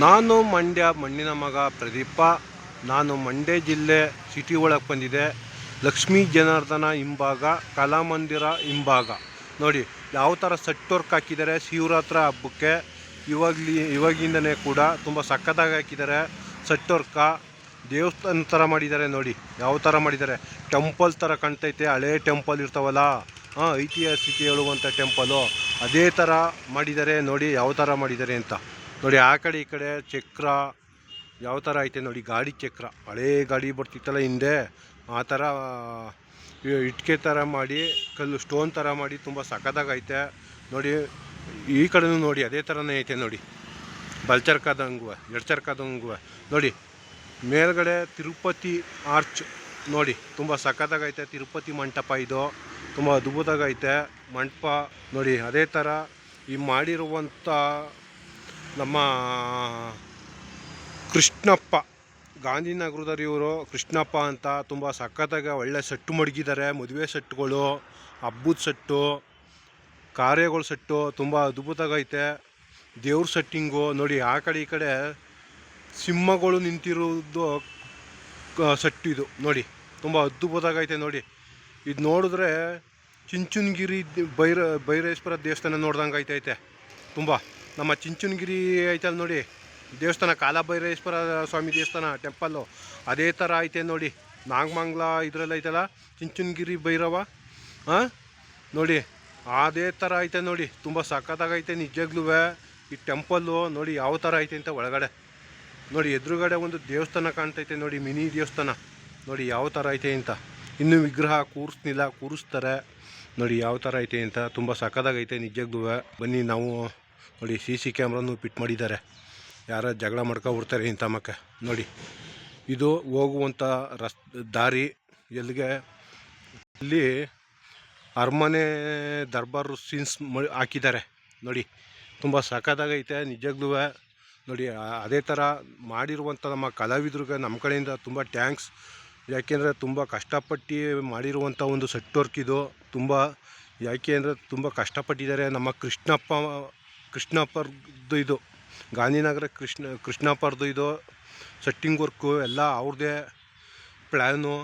ನಾನು ಮಂಡ್ಯ ಮಣ್ಣಿನ ಮಗ ಪ್ರದೀಪ. ನಾನು ಮಂಡ್ಯ ಜಿಲ್ಲೆ ಸಿಟಿ ಒಳಗೆ ಬಂದಿದೆ. ಲಕ್ಷ್ಮೀ ಜನಾರ್ದನ ಹಿಂಭಾಗ, ಕಲಾಮಂದಿರ ಹಿಂಭಾಗ ನೋಡಿ ಯಾವ ಥರ ಸೆಟ್ ವರ್ಕ್ ಹಾಕಿದ್ದಾರೆ ಶಿವರಾತ್ರಿ ಹಬ್ಬಕ್ಕೆ. ಇವಾಗಿಂದನೇ ಕೂಡ ತುಂಬ ಸಕ್ಕತ್ತಾಗಿ ಹಾಕಿದ್ದಾರೆ ಸೆಟ್ ವರ್ಕ. ದೇವಸ್ಥಾನ ಥರ ಮಾಡಿದ್ದಾರೆ ನೋಡಿ, ಯಾವ ಥರ ಮಾಡಿದ್ದಾರೆ. ಟೆಂಪಲ್ ಥರ ಕಾಣ್ತೈತೆ, ಹಳೇ ಟೆಂಪಲ್ ಇರ್ತಾವಲ್ಲ, ಐತಿಹಾಸಿಕ ಹೇಳುವಂಥ ಟೆಂಪಲು, ಅದೇ ಥರ ಮಾಡಿದ್ದಾರೆ ನೋಡಿ. ಯಾವ ಥರ ಮಾಡಿದ್ದಾರೆ ಅಂತ ನೋಡಿ. ಆ ಕಡೆ ಈ ಕಡೆ ಚಕ್ರ ಯಾವ ಥರ ಐತೆ ನೋಡಿ, ಗಾಡಿ ಚಕ್ರ, ಹಳೇ ಗಾಡಿ ಬರ್ತಿತ್ತಲ್ಲ ಹಿಂದೆ, ಆ ಥರ ಇಟ್ಕೆ ಥರ ಮಾಡಿ, ಕಲ್ಲು ಸ್ಟೋನ್ ಥರ ಮಾಡಿ ತುಂಬ ಸಕ್ಕತ್ತಾಗೈತೆ ನೋಡಿ. ಈ ಕಡೆನೂ ನೋಡಿ ಅದೇ ಥರನೇ ಐತೆ ನೋಡಿ, ಬಲ್ಚರ್ಕದಂಗೂ ಎಡ್ಚರ್ಕದಂಗೂ ನೋಡಿ. ಮೇಲ್ಗಡೆ ತಿರುಪತಿ ಆರ್ಚ್ ನೋಡಿ, ತುಂಬ ಸಕ್ಕತ್ತಾಗೈತೆ. ತಿರುಪತಿ ಮಂಟಪ ಇದು, ತುಂಬ ಅದ್ಭುತವಾಗೈತೆ ಮಂಟಪ ನೋಡಿ. ಅದೇ ಥರ ಈ ಮಾಡಿರುವಂಥ ನಮ್ಮ ಕೃಷ್ಣಪ್ಪ, ಗಾಂಧಿನಗರದವ್ರು ಇವರು ಕೃಷ್ಣಪ್ಪ ಅಂತ, ತುಂಬ ಸಖತ್ತಾಗಿ ಒಳ್ಳೆ ಸೆಟ್ಟು ಮಡಗಿದ್ದಾರೆ. ಮದುವೆ ಸೆಟ್ಟುಗಳು, ಹಬ್ಬದ ಸೆಟ್ಟು, ಕಾರ್ಯಗಳ ಸೆಟ್ಟು ತುಂಬ ಅದ್ಭುತವಾಗೈತೆ. ದೇವ್ರ ಸೆಟ್ಟಿಂಗು ನೋಡಿ. ಆ ಕಡೆ ಈ ಕಡೆ ಸಿಂಹಗಳು ನಿಂತಿರೋದು ಸೆಟ್ಟು ಇದು ನೋಡಿ, ತುಂಬ ಅದ್ಭುತವಾಗೈತೆ ನೋಡಿ. ಇದು ನೋಡಿದ್ರೆ ಚಿಂಚನಗಿರಿ ಭೈರೇಶ್ವರ ದೇವಸ್ಥಾನ ನೋಡ್ದಂಗೆ ಐತೈತೆ ತುಂಬ. ನಮ್ಮ ಚಿಂಚನಗಿರಿ ಐತಲ್ಲ ನೋಡಿ ದೇವಸ್ಥಾನ, ಕಾಲಭೈರೇಶ್ವರ ಸ್ವಾಮಿ ದೇವಸ್ಥಾನ ಟೆಂಪಲ್ಲು, ಅದೇ ಥರ ಐತೆ ನೋಡಿ. ನಾಗಮಂಗ್ಲ ಇದರಲ್ಲಿ ಐತಲ್ಲ ಚಿಂಚನಗಿರಿ ಭೈರವ, ನೋಡಿ ಅದೇ ಥರ ಐತೆ ನೋಡಿ. ತುಂಬ ಸಖತ್ತಾಗೈತೆ ನಿಜಗ್ಲೂ ಈ ಟೆಂಪಲ್ಲು ನೋಡಿ. ಯಾವ ಥರ ಐತೆ ಅಂತ ಒಳಗಡೆ ನೋಡಿ, ಎದುರುಗಡೆ ಒಂದು ದೇವಸ್ಥಾನ ಕಾಣ್ತೈತೆ ನೋಡಿ, ಮಿನಿ ದೇವಸ್ಥಾನ ನೋಡಿ ಯಾವ ಥರ ಐತೆ ಅಂತ. ಇನ್ನೂ ವಿಗ್ರಹ ಕೂರಿಸ್ತಾರೆ ನೋಡಿ ಯಾವ ಥರ ಐತೆ ಅಂತ. ತುಂಬ ಸಖತ್ತಾಗೈತೆ ನಿಜಗ್ಲೂ. ಬನ್ನಿ ನಾವು ನೋಡಿ, CC ಕ್ಯಾಮ್ರಾನು ಫಿಟ್ ಮಾಡಿದ್ದಾರೆ. ಯಾರು ಜಗಳ ಮಾಡ್ಕೊಬಿಡ್ತಾರೆ ಇಂಥ ಮಕ್ಕ ನೋಡಿ. ಇದು ಹೋಗುವಂಥ ದಾರಿ ಎಲ್ಲಿಗೆ, ಇಲ್ಲಿ ಅರಮನೆ ದರ್ಬಾರು ಸೀನ್ಸ್ ಹಾಕಿದ್ದಾರೆ ನೋಡಿ. ತುಂಬ ಸಖತ್ತಾಗೈತೆ ನಿಜಗ್ಲೂ ನೋಡಿ. ಅದೇ ಥರ ಮಾಡಿರುವಂಥ ನಮ್ಮ ಕಲಾವಿದ್ರಿಗೆ ನಮ್ಮ ಕಡೆಯಿಂದ ತುಂಬ ಥ್ಯಾಂಕ್ಸ್. ಯಾಕೆಂದರೆ ತುಂಬ ಕಷ್ಟಪಟ್ಟು ಮಾಡಿರುವಂಥ ಒಂದು ಸೆಟ್ ವರ್ಕ್ ಇದು. ತುಂಬ ಯಾಕೆ ಅಂದರೆ ತುಂಬ ಕಷ್ಟಪಟ್ಟಿದ್ದಾರೆ ನಮ್ಮ ಕೃಷ್ಣಪ್ಪರ್ದು ಇದು, ಗಾಂಧಿನಗರ ಕೃಷ್ಣಪ್ಪರ್ದು ಇದು ಸೆಟ್ಟಿಂಗ್ ವರ್ಕು ಎಲ್ಲ ಅವ್ರದ್ದೇ ಪ್ಲ್ಯಾನು.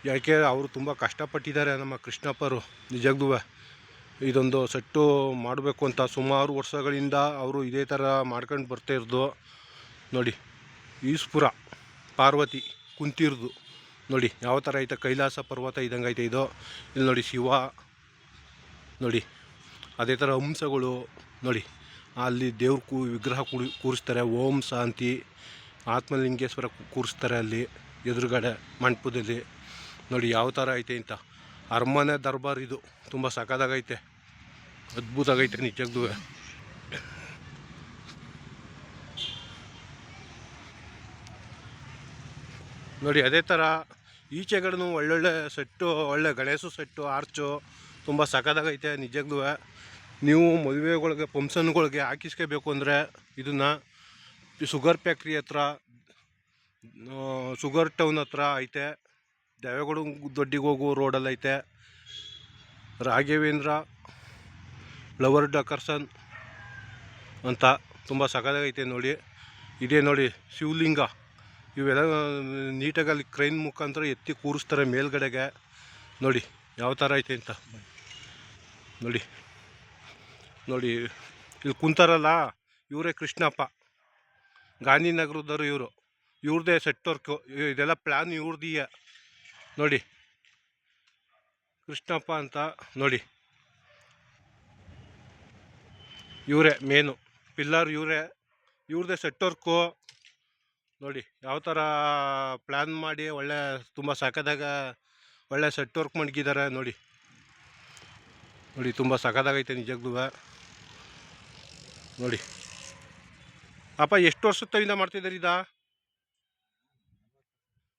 ಯಾಕೆ ಅವರು ತುಂಬ ಕಷ್ಟಪಟ್ಟಿದ್ದಾರೆ ನಮ್ಮ ಕೃಷ್ಣಪ್ಪರು ನಿಜಗ್ಲೂ. ಇದೊಂದು ಸೆಟ್ಟು ಮಾಡಬೇಕು ಅಂತ ಸುಮಾರು ವರ್ಷಗಳಿಂದ ಅವರು ಇದೇ ಥರ ಮಾಡ್ಕೊಂಡು ಬರ್ತಾ ಇರೋದು ನೋಡಿ. ಈಶ್ಪುರ ಪಾರ್ವತಿ ಕುಂತಿರೋದು ನೋಡಿ ಯಾವ ಥರ ಐತೆ, ಕೈಲಾಸ ಪರ್ವತ ಇದ್ದಂಗೆ ಐತೆ ಇದು. ಇಲ್ಲಿ ನೋಡಿ ಶಿವ ನೋಡಿ, ಅದೇ ಥರ ಹಂಸಗಳು ನೋಡಿ. ಅಲ್ಲಿ ದೇವ್ರ ವಿಗ್ರಹ ಕೂರಿಸ್ತಾರೆ, ಓಂ ಶಾಂತಿ ಆತ್ಮಲಿಂಗೇಶ್ವರ ಕೂರಿಸ್ತಾರೆ ಅಲ್ಲಿ ಎದುರುಗಡೆ ಮಂಟಪದಲ್ಲಿ ನೋಡಿ ಯಾವ ಥರ ಐತೆ ಅಂತ. ಅರಮನೆ ದರ್ಬಾರ್ ಇದು, ತುಂಬ ಸಖತ್ತಾಗೈತೆ, ಅದ್ಭುತವಾಗೈತೆ ನಿಜಗ್ಲೂ ನೋಡಿ. ಅದೇ ಥರ ಈಚೆಗಡೆನೂ ಒಳ್ಳೊಳ್ಳೆ ಸೆಟ್ಟು, ಒಳ್ಳೆ ಗಣೇಶ ಸೆಟ್ಟು, ಆರ್ಚು ತುಂಬ ಸಖತ್ತಾಗೈತೆ ನಿಜಗ್ಲೂ. ನೀವು ಮದುವೆಗಳಿಗೆ ಫಂಕ್ಷನ್ಗಳಿಗೆ ಹಾಕಿಸ್ಕೋಬೇಕು ಅಂದರೆ ಇದನ್ನು ಶುಗರ್ ಫ್ಯಾಕ್ಟ್ರಿ ಹತ್ರ, ಶುಗರ್ ಟೌನ್ ಹತ್ರ ಐತೆ. ದೇವೇಗೌಡ ದೊಡ್ಡಿಗೆ ಹೋಗೋ ರೋಡಲ್ಲಿ ಐತೆ. ರಾಘವೇಂದ್ರ ಫ್ಲವರ್ ಡೆಕೋರೇಷನ್ ಅಂತ ತುಂಬ ಸಖತ್ತಾಗೈತೆ ನೋಡಿ. ಇದೇ ನೋಡಿ ಶಿವಲಿಂಗ, ಇವೆಲ್ಲ ನೀಟಾಗಿ ಅಲ್ಲಿ ಕ್ರೈನ್ ಮುಖಾಂತರ ಎತ್ತಿ ಕೂರಿಸ್ತಾರೆ ಮೇಲ್ಗಡೆಗೆ ನೋಡಿ ಯಾವ ಥರ ಐತೆ ಅಂತ ನೋಡಿ. ನೋಡಿ ಇಲ್ಲಿ ಕುಂತಾರಲ್ಲ ಇವರೇ ಕೃಷ್ಣಪ್ಪ, ಗಾಂಧಿನಗರದವರು ಇವರು, ಇವ್ರದ್ದೇ ಸೆಟ್ ವರ್ಕು, ಇದೆಲ್ಲ ಪ್ಲ್ಯಾನ್ ಇವ್ರದ್ದೀಯ ನೋಡಿ. ಕೃಷ್ಣಪ್ಪ ಅಂತ ನೋಡಿ, ಇವರೇ ಮೇನು ಪಿಲ್ಲರ್, ಇವ್ರದ್ದೇ ಸೆಟ್ ವರ್ಕು ನೋಡಿ. ಯಾವ ಥರ ಪ್ಲ್ಯಾನ್ ಮಾಡಿ ಒಳ್ಳೆ ತುಂಬ ಸಖತ್ತಾಗ ಒಳ್ಳೆ ಸೆಟ್ ವರ್ಕ್ ಮಡಗಿದ್ದಾರೆ ನೋಡಿ. ನೋಡಿ ತುಂಬ ಸಖತ್ತಾಗೈತೆ ನಿಜಗ್ಲೂ ನೋಡಿ. ಅಪ್ಪ ಎಷ್ಟು ವರ್ಷದಿಂದ ಮಾಡ್ತಿದ್ದಾರೆ ಇದ?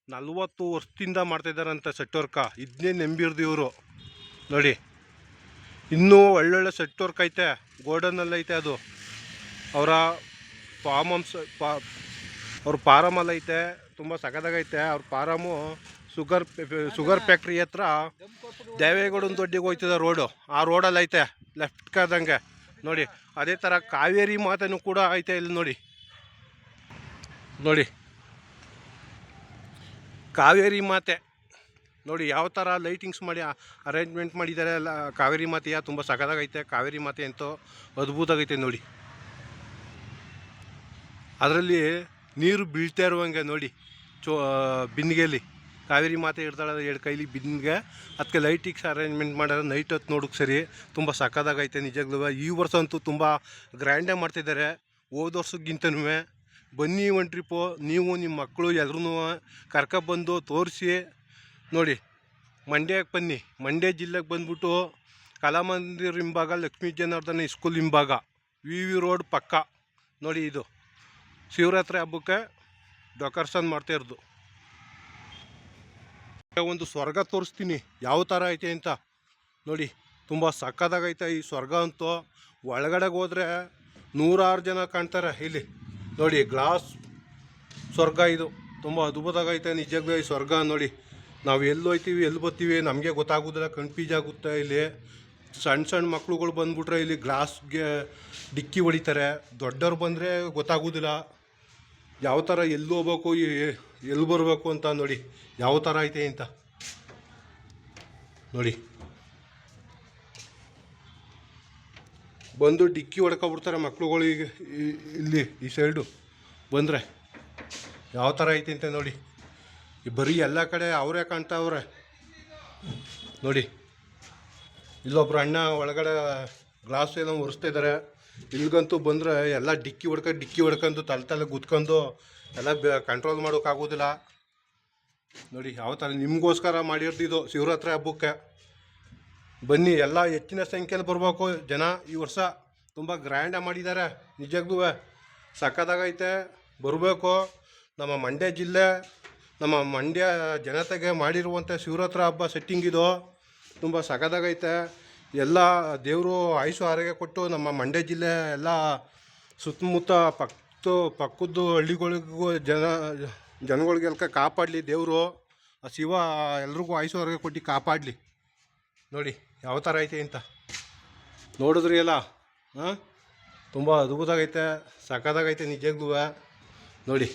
40 ವರ್ಷದಿಂದ ಮಾಡ್ತಾಯಿದ್ದಾರಂತ ಸೆಟ್ ವರ್ಕ. ಇದನ್ನೇ ನೆಂಬಿರ್ದು ಇವರು ನೋಡಿ. ಇನ್ನೂ ಒಳ್ಳೊಳ್ಳೆ ಸೆಟ್ ವರ್ಕ್ ಐತೆ, ಗೋಲ್ಡನಲ್ಲಿ ಐತೆ ಅದು. ಅವರ ಅವ್ರ ಫಾರಮಲ್ಲಿ ಐತೆ, ತುಂಬ ಸಖತ್ತಾಗೈತೆ ಅವ್ರ ಫಾರಮು. ಶುಗರ್ ಫ್ಯಾಕ್ಟ್ರಿ ಹತ್ರ ದೇವೇಗೌಡನ ದೊಡ್ಡಿಗೆ ಹೋಗ್ತದೆ ರೋಡು, ಆ ರೋಡಲ್ಲಿ ಐತೆ ಲೆಫ್ಟ್ ಕಾದಂಗೆ ನೋಡಿ. ಅದೇ ಥರ ಕಾವೇರಿ ಮಾತೆನೂ ಕೂಡ ಐತೆ ಇಲ್ಲಿ ನೋಡಿ. ನೋಡಿ ಕಾವೇರಿ ಮಾತೆ ನೋಡಿ ಯಾವ ಥರ ಲೈಟಿಂಗ್ಸ್ ಮಾಡಿ ಅರೇಂಜ್ಮೆಂಟ್ ಮಾಡಿದ್ದಾರೆ ಎಲ್ಲ. ಕಾವೇರಿ ಮಾತೆಯ ತುಂಬ ಸಖತ್ತಾಗೈತೆ. ಕಾವೇರಿ ಮಾತೆ ಅಂತೂ ಅದ್ಭುತವಾಗೈತೆ ನೋಡಿ. ಅದರಲ್ಲಿ ನೀರು ಬೀಳ್ತಾ ಇರುವಂಗೆ ನೋಡಿ ಬಿಂದಿಗೆಯಲ್ಲಿ ಕಾವೇರಿ ಮಾತೆ ಇಡ್ತಾಳೆ 2 ಕೈಲಿ ಬಿಂದಿಗೆ. ಅದಕ್ಕೆ ಲೈಟಿಂಗ್ಸ್ ಅರೇಂಜ್ಮೆಂಟ್ ಮಾಡ್ಯಾರ. ನೈಟ್ ಹೊತ್ತು ನೋಡೋಕೆ ಸರಿ ತುಂಬ ಸಖತ್ತಾಗೈತೆ ನಿಜವಾಗ್ಲೂ. ಈ ವರ್ಷ ಅಂತೂ ತುಂಬ ಗ್ರ್ಯಾಂಡಾಗಿ ಮಾಡ್ತಿದ್ದಾರೆ ಹೋದ ವರ್ಷಕ್ಕಿಂತನೂ. ಬನ್ನಿ ಒಂದು ಟ್ರಿಪ್ಪು, ನೀವು ನಿಮ್ಮ ಮಕ್ಕಳು ಎಲ್ಲರೂ ಕರ್ಕೊಬಂದು ತೋರಿಸಿ ನೋಡಿ. ಮಂಡ್ಯಕ್ಕೆ ಬನ್ನಿ, ಮಂಡ್ಯ ಜಿಲ್ಲೆಗೆ ಬಂದ್ಬಿಟ್ಟು ಕಲಾಮಂದಿರ ಹಿಂಭಾಗ, ಲಕ್ಷ್ಮೀ ಜನಾರ್ದನ ಸ್ಕೂಲ್ ಹಿಂಭಾಗ, ವಿ ರೋಡ್ ಪಕ್ಕ ನೋಡಿ. ಇದು ಶಿವರಾತ್ರಿ ಹಬ್ಬಕ್ಕೆ ಡೆಕೋರೇಷನ್ ಮಾಡ್ತಾ ಇರೋದು. ಒಂದು ಸ್ವರ್ಗ ತೋರಿಸ್ತೀನಿ ಯಾವ ಥರ ಐತೆ ಅಂತ ನೋಡಿ. ತುಂಬ ಸಕ್ಕತ್ತಾಗೈತೆ ಈ ಸ್ವರ್ಗ ಅಂತೂ. ಒಳಗಡೆಗೆ ಹೋದರೆ 100 ಜನ ಕಾಣ್ತಾರೆ ಇಲ್ಲಿ ನೋಡಿ. ಗ್ಲಾಸ್ ಸ್ವರ್ಗ ಇದು ತುಂಬ ಅದ್ಭುತವಾಗೈತೆ ನಿಜವಾಗ್ಲೂ ಈ ಸ್ವರ್ಗ ನೋಡಿ. ನಾವು ಎಲ್ಲಿ ಹೋಗ್ತೀವಿ ಎಲ್ಲಿ ಬರ್ತೀವಿ ನಮಗೆ ಗೊತ್ತಾಗೋದಿಲ್ಲ, ಕನ್ಫ್ಯೂಸ್ ಆಗುತ್ತೆ. ಇಲ್ಲಿ ಸಣ್ಣ ಸಣ್ಣ ಮಕ್ಳುಗಳು ಬಂದ್ಬಿಟ್ರೆ ಇಲ್ಲಿ ಗ್ಲಾಸ್ಗೆ ಡಿಕ್ಕಿ ಹೊಡಿತಾರೆ. ದೊಡ್ಡವ್ರು ಬಂದರೆ ಗೊತ್ತಾಗೋದಿಲ್ಲ ಯಾವ ಥರ ಎಲ್ಲಿ ಹೋಗ್ಬೇಕು ಎಲ್ಲಿ ಬರಬೇಕು ಅಂತ ನೋಡಿ ಯಾವ ಥರ ಐತೆ ಅಂತ ನೋಡಿ. ಬಂದು ಡಿಕ್ಕಿ ಹೊಡ್ಕೊಬಿಡ್ತಾರೆ ಮಕ್ಳುಗಳಿಗೆ ಇಲ್ಲಿ ಈ ಸೈಡು ಬಂದರೆ ಯಾವ ಥರ ಐತೆ ಅಂತ ನೋಡಿ. ಈ ಬರೀ ಎಲ್ಲ ಕಡೆ ಅವರೇ ಕಾಣ್ತಾವ್ರೆ ನೋಡಿ. ಇಲ್ಲೊಬ್ರು ಅಣ್ಣ ಒಳಗಡೆ ಗ್ಲಾಸ್ ಎಲ್ಲ ಒರೆಸ್ತಾ ಇದ್ದಾರೆ. ಇಲ್ಲಿಗಂತೂ ಬಂದರೆ ಎಲ್ಲ ಡಿಕ್ಕಿ ಹೊಡ್ಕೊಂಡು ತಲೆ ಗುದ್ಕೊಂಡು ಎಲ್ಲ ಕಂಟ್ರೋಲ್ ಮಾಡೋಕ್ಕಾಗೋದಿಲ್ಲ ನೋಡಿ. ಯಾವ ಥರ ನಿಮಗೋಸ್ಕರ ಮಾಡಿರ್ತಿದ್ದು ಶಿವರಾತ್ರಿ ಹಬ್ಬಕ್ಕೆ. ಬನ್ನಿ, ಎಲ್ಲ ಹೆಚ್ಚಿನ ಸಂಖ್ಯೆಯಲ್ಲಿ ಬರಬೇಕು ಜನ. ಈ ವರ್ಷ ತುಂಬ ಗ್ರ್ಯಾಂಡಾಗಿ ಮಾಡಿದ್ದಾರೆ ನಿಜವಾಗ್ಲೂ ಸಖತ್ತಾಗೈತೆ. ಬರಬೇಕು. ನಮ್ಮ ಮಂಡ್ಯ ಜಿಲ್ಲೆ, ನಮ್ಮ ಮಂಡ್ಯ ಜನತೆಗೆ ಮಾಡಿರುವಂಥ ಶಿವರಾತ್ರಿ ಹಬ್ಬ ಸೆಟ್ಟಿಂಗ್ ಇದು ತುಂಬ ಸಖತ್ತಾಗೈತೆ. ಎಲ್ಲ ದೇವರು ಆಯುಷು ಆರೋಗ್ಯ ಕೊಟ್ಟು ನಮ್ಮ ಮಂಡ್ಯ ಜಿಲ್ಲೆ ಎಲ್ಲ ಸುತ್ತಮುತ್ತ ಪಕ್ಕದ್ದು ಹಳ್ಳಿಗಳಿಗೂ ಜನಗಳಿಗೆಲ್ಲ ಕಾಪಾಡಲಿ ದೇವರು. ಆ ಶಿವ ಎಲ್ರಿಗೂ ಆಯುಷು ಆರೋಗ್ಯ ಕೊಟ್ಟು ಕಾಪಾಡಲಿ ನೋಡಿ ಯಾವ ಥರ ಐತೆ ಅಂತ ನೋಡಿದ್ರಿ ಎಲ್ಲ. ಹಾಂ, ತುಂಬ ಅದ್ಭುತವಾಗೈತೆ, ಸಖತ್ತಾಗೈತೆ ನಿಜವಾಗ್ಲೂ ನೋಡಿ.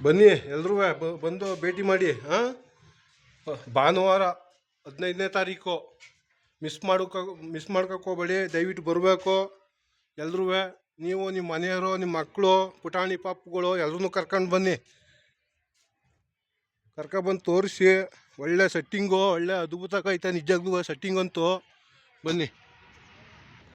ಬನ್ನಿ ಎಲ್ಲರೂ ಬಂದು ಭೇಟಿ ಮಾಡಿ. ಹಾಂ, ಭಾನುವಾರ 15ನೇ ತಾರೀಕು ಮಿಸ್ ಮಾಡ್ಕೋಕ್ಕೆ ಹೋಗಬೇಡಿ. ದಯವಿಟ್ಟು ಬರಬೇಕು ಎಲ್ಲರೂ. ನೀವು ನಿಮ್ಮ ಮನೆಯವರು, ನಿಮ್ಮ ಮಕ್ಕಳು, ಪುಟಾಣಿ ಪಾಪುಗಳು ಎಲ್ಲರೂ ಕರ್ಕೊಂಡು ಬನ್ನಿ. ಕರ್ಕೊಬಂದು ತೋರಿಸಿ. ಒಳ್ಳೆ ಸೆಟ್ಟಿಂಗು, ಒಳ್ಳೆ ಅದ್ಭುತಕ್ಕೈತೆ ನಿಜವಾಗ್ಲೂ ಸೆಟ್ಟಿಂಗಂತೂ. ಬನ್ನಿ.